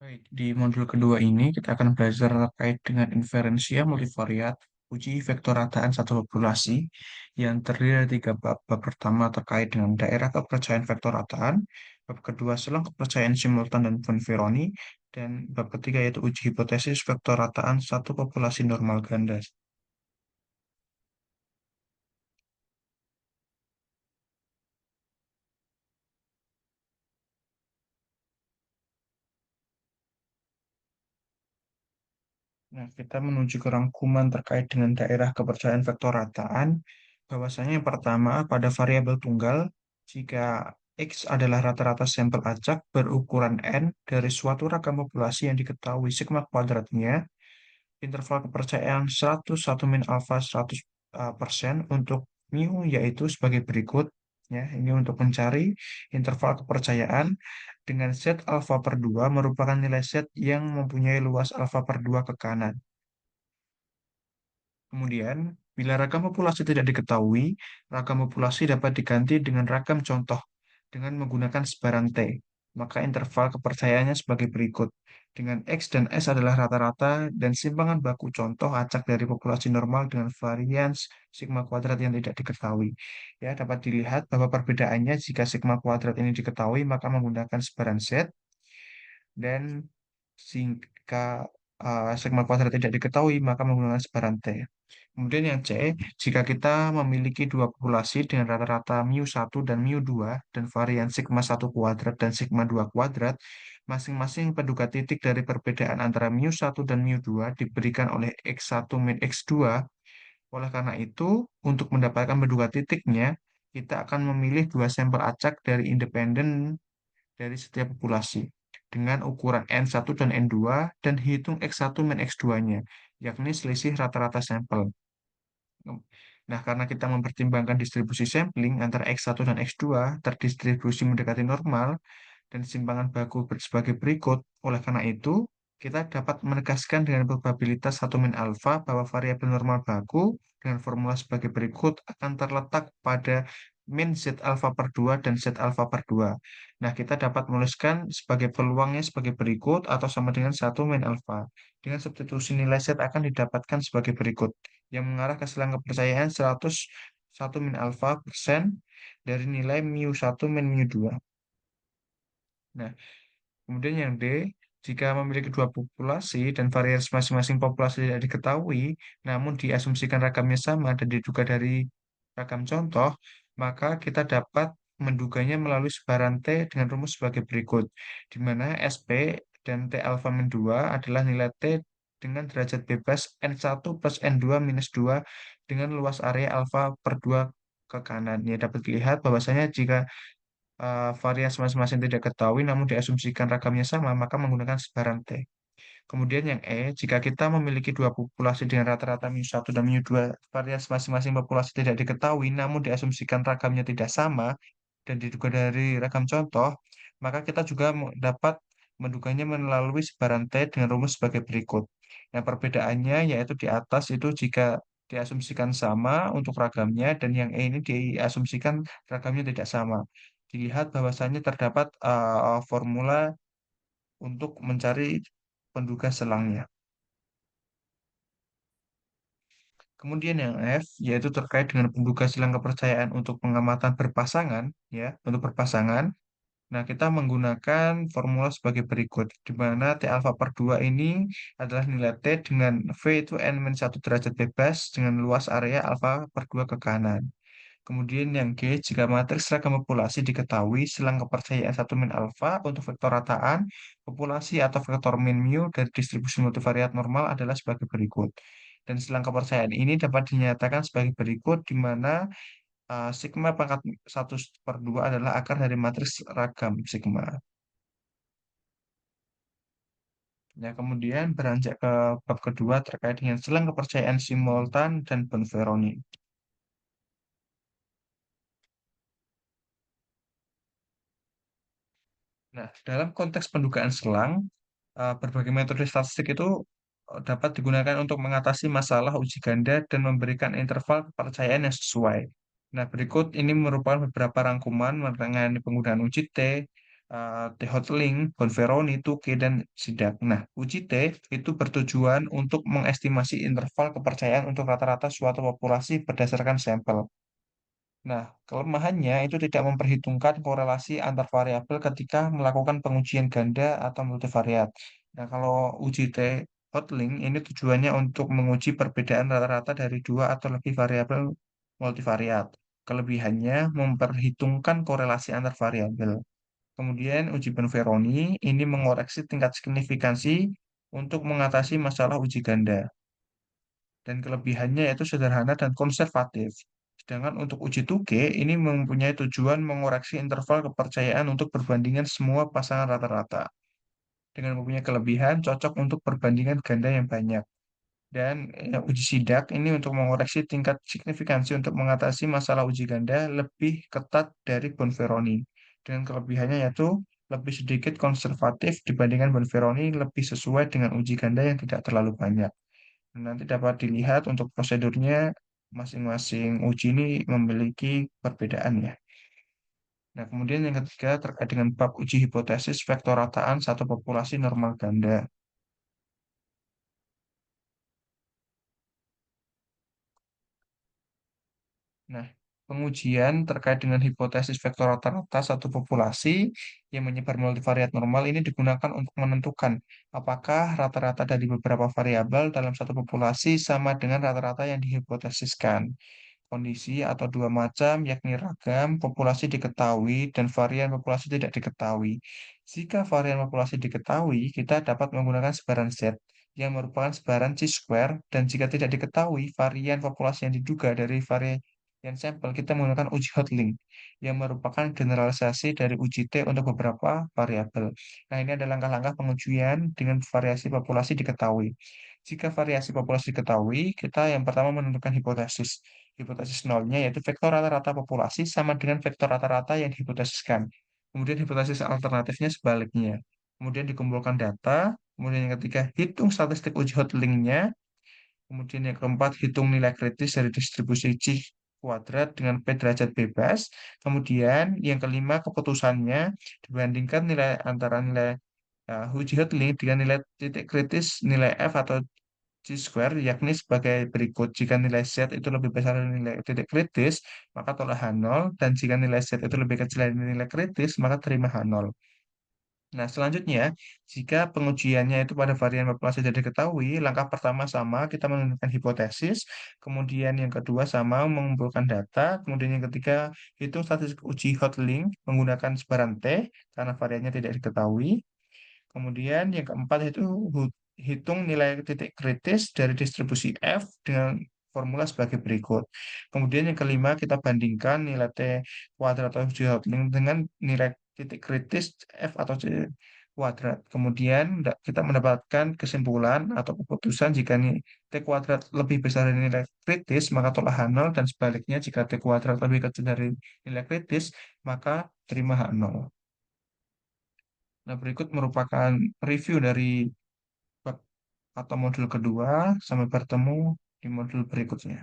Baik, di modul kedua ini kita akan belajar terkait dengan inferensia multivariat, uji vektor rataan satu populasi yang terdiri dari tiga bab. Bab pertama terkait dengan daerah kepercayaan vektor rataan, bab kedua selang kepercayaan simultan dan Bonferroni, dan bab ketiga yaitu uji hipotesis vektor rataan satu populasi normal ganda. Nah, kita menuju ke rangkuman terkait dengan daerah kepercayaan vektor rataan. Bahwasanya yang pertama, pada variabel tunggal, jika X adalah rata-rata sampel acak berukuran N dari suatu ragam populasi yang diketahui sigma kuadratnya, interval kepercayaan 100, 1 min alfa 100 persen untuk mu yaitu sebagai berikut. Ya, ini untuk mencari interval kepercayaan dengan set alfa per 2 merupakan nilai set yang mempunyai luas alfa per 2 ke kanan. Kemudian, bila ragam populasi tidak diketahui, ragam populasi dapat diganti dengan ragam contoh dengan menggunakan sebaran T. Maka interval kepercayaannya sebagai berikut. Dengan X dan S adalah rata-rata dan simpangan baku contoh acak dari populasi normal dengan varians sigma kuadrat yang tidak diketahui. Ya, dapat dilihat bahwa perbedaannya jika sigma kuadrat ini diketahui maka menggunakan sebaran Z dan jika sigma kuadrat tidak diketahui maka menggunakan sebaran T. Kemudian yang C, jika kita memiliki dua populasi dengan rata-rata mu1 dan mu2 dan varian sigma 1 kuadrat dan sigma 2 kuadrat, masing-masing penduga titik dari perbedaan antara mu1 dan mu2 diberikan oleh x1 min x2. Oleh karena itu, untuk mendapatkan penduga titiknya, kita akan memilih dua sampel acak dari independen dari setiap populasi dengan ukuran N1 dan N2 dan hitung X1 min X2-nya, yakni selisih rata-rata sampel. Nah, karena kita mempertimbangkan distribusi sampling antara X1 dan X2 terdistribusi mendekati normal dan simpangan baku sebagai berikut. Oleh karena itu, kita dapat menegaskan dengan probabilitas 1 min alfa bahwa variabel normal baku dengan formula sebagai berikut akan terletak pada min Z alfa per 2 dan Z alfa per 2. Nah, kita dapat menuliskan sebagai peluangnya sebagai berikut atau sama dengan 1 min alfa. Dengan substitusi nilai Z akan didapatkan sebagai berikut yang mengarah ke selang kepercayaan 101 min alfa persen dari nilai mu1 min mu2. Nah, kemudian yang D, jika memiliki dua populasi dan variasi masing-masing populasi tidak diketahui, namun diasumsikan ragamnya sama dan diduga dari ragam contoh, maka kita dapat menduganya melalui sebaran T dengan rumus sebagai berikut, di mana SP dan T alfa min 2 adalah nilai T dengan derajat bebas N1 plus N2 minus 2 dengan luas area alfa per 2 ke kanan. Ya, dapat dilihat bahwasanya jika variasi masing-masing tidak ketahui namun diasumsikan ragamnya sama, maka menggunakan sebaran T. Kemudian yang E, jika kita memiliki dua populasi dengan rata-rata mu1 dan mu2, variasi masing-masing populasi tidak diketahui namun diasumsikan ragamnya tidak sama dan diduga dari ragam contoh, maka kita juga dapat menduganya melalui sebaran T dengan rumus sebagai berikut. Yang perbedaannya yaitu di atas itu jika diasumsikan sama untuk ragamnya dan yang E ini diasumsikan ragamnya tidak sama. Dilihat bahwasannya terdapat formula untuk mencari penduga selangnya. Kemudian yang F yaitu terkait dengan penduga silang kepercayaan untuk pengamatan berpasangan, ya, untuk berpasangan. Nah, kita menggunakan formula sebagai berikut, di mana T alfa per 2 ini adalah nilai T dengan V itu N-1 derajat bebas dengan luas area alfa per 2 ke kanan. Kemudian yang G, jika matriks ragam populasi diketahui, selang kepercayaan 1 min alfa untuk vektor rataan, populasi atau vektor min mu dari distribusi multivariat normal adalah sebagai berikut. Dan selang kepercayaan ini dapat dinyatakan sebagai berikut, di mana sigma pangkat 1/2 adalah akar dari matriks ragam sigma. Ya, kemudian beranjak ke bab kedua terkait dengan selang kepercayaan simultan dan Bonferroni. Nah, dalam konteks pendugaan selang, berbagai metode statistik itu dapat digunakan untuk mengatasi masalah uji ganda dan memberikan interval kepercayaan yang sesuai. Nah, berikut ini merupakan beberapa rangkuman mengenai penggunaan uji T, T-Hotling, Bonferroni, Tukey, dan Sidak. Nah, uji T itu bertujuan untuk mengestimasi interval kepercayaan untuk rata-rata suatu populasi berdasarkan sampel. Nah, kelemahannya itu tidak memperhitungkan korelasi antar variabel ketika melakukan pengujian ganda atau multivariat. Nah, kalau uji T-Hotling ini tujuannya untuk menguji perbedaan rata-rata dari dua atau lebih variabel multivariat. Kelebihannya memperhitungkan korelasi antar variabel. Kemudian uji Bonferroni ini mengoreksi tingkat signifikansi untuk mengatasi masalah uji ganda. Dan kelebihannya yaitu sederhana dan konservatif. Sedangkan untuk uji Tuge ini mempunyai tujuan mengoreksi interval kepercayaan untuk perbandingan semua pasangan rata-rata. Dengan mempunyai kelebihan cocok untuk perbandingan ganda yang banyak. Dan uji sidak ini untuk mengoreksi tingkat signifikansi untuk mengatasi masalah uji ganda lebih ketat dari Bonferroni. Dengan kelebihannya yaitu lebih sedikit konservatif dibandingkan Bonferroni, lebih sesuai dengan uji ganda yang tidak terlalu banyak. Nanti dapat dilihat untuk prosedurnya masing-masing uji ini memiliki perbedaan ya. Nah, kemudian yang ketiga terkait dengan bab uji hipotesis vektor rataan satu populasi normal ganda. Nah, pengujian terkait dengan hipotesis vektor rata-rata satu populasi yang menyebar multivariat normal ini digunakan untuk menentukan apakah rata-rata dari beberapa variabel dalam satu populasi sama dengan rata-rata yang dihipotesiskan. Kondisi atau dua macam, yakni ragam populasi diketahui dan varian populasi tidak diketahui. Jika varian populasi diketahui, kita dapat menggunakan sebaran Z yang merupakan sebaran chi-square, dan jika tidak diketahui varian populasi yang diduga dari varian sampel, kita menggunakan uji Hotelling yang merupakan generalisasi dari uji T untuk beberapa variabel. Nah, ini adalah langkah-langkah pengujian dengan variasi populasi diketahui. Jika variasi populasi diketahui, kita yang pertama menentukan hipotesis. Hipotesis nolnya yaitu vektor rata-rata populasi sama dengan vektor rata-rata yang dihipotesiskan. Kemudian hipotesis alternatifnya sebaliknya. Kemudian dikumpulkan data. Kemudian yang ketiga, hitung statistik uji Hotelling-nya. Kemudian yang keempat, hitung nilai kritis dari distribusi C kuadrat dengan P derajat bebas. Kemudian yang kelima, keputusannya dibandingkan nilai antara nilai uji Hotelling dengan nilai titik kritis nilai F atau chi-square, yakni sebagai berikut. Jika nilai Z itu lebih besar dari nilai titik kritis, maka tolak H0, dan jika nilai Z itu lebih kecil dari nilai kritis, maka terima H0. Nah, selanjutnya, jika pengujiannya itu pada varian populasi tidak diketahui, langkah pertama sama, kita menentukan hipotesis, kemudian yang kedua sama, mengumpulkan data, kemudian yang ketiga, hitung statistik uji Hotelling menggunakan sebaran T, karena variannya tidak diketahui. Kemudian yang keempat itu hitung nilai titik kritis dari distribusi F dengan formula sebagai berikut. Kemudian yang kelima kita bandingkan nilai T kuadrat atau J Hotling dengan nilai titik kritis F atau C kuadrat. Kemudian kita mendapatkan kesimpulan atau keputusan jika T kuadrat lebih besar dari nilai kritis, maka tolak H0, dan sebaliknya jika T kuadrat lebih kecil dari nilai kritis, maka terima H0. Nah, berikut merupakan review dari bab atau modul kedua. Sampai bertemu di modul berikutnya.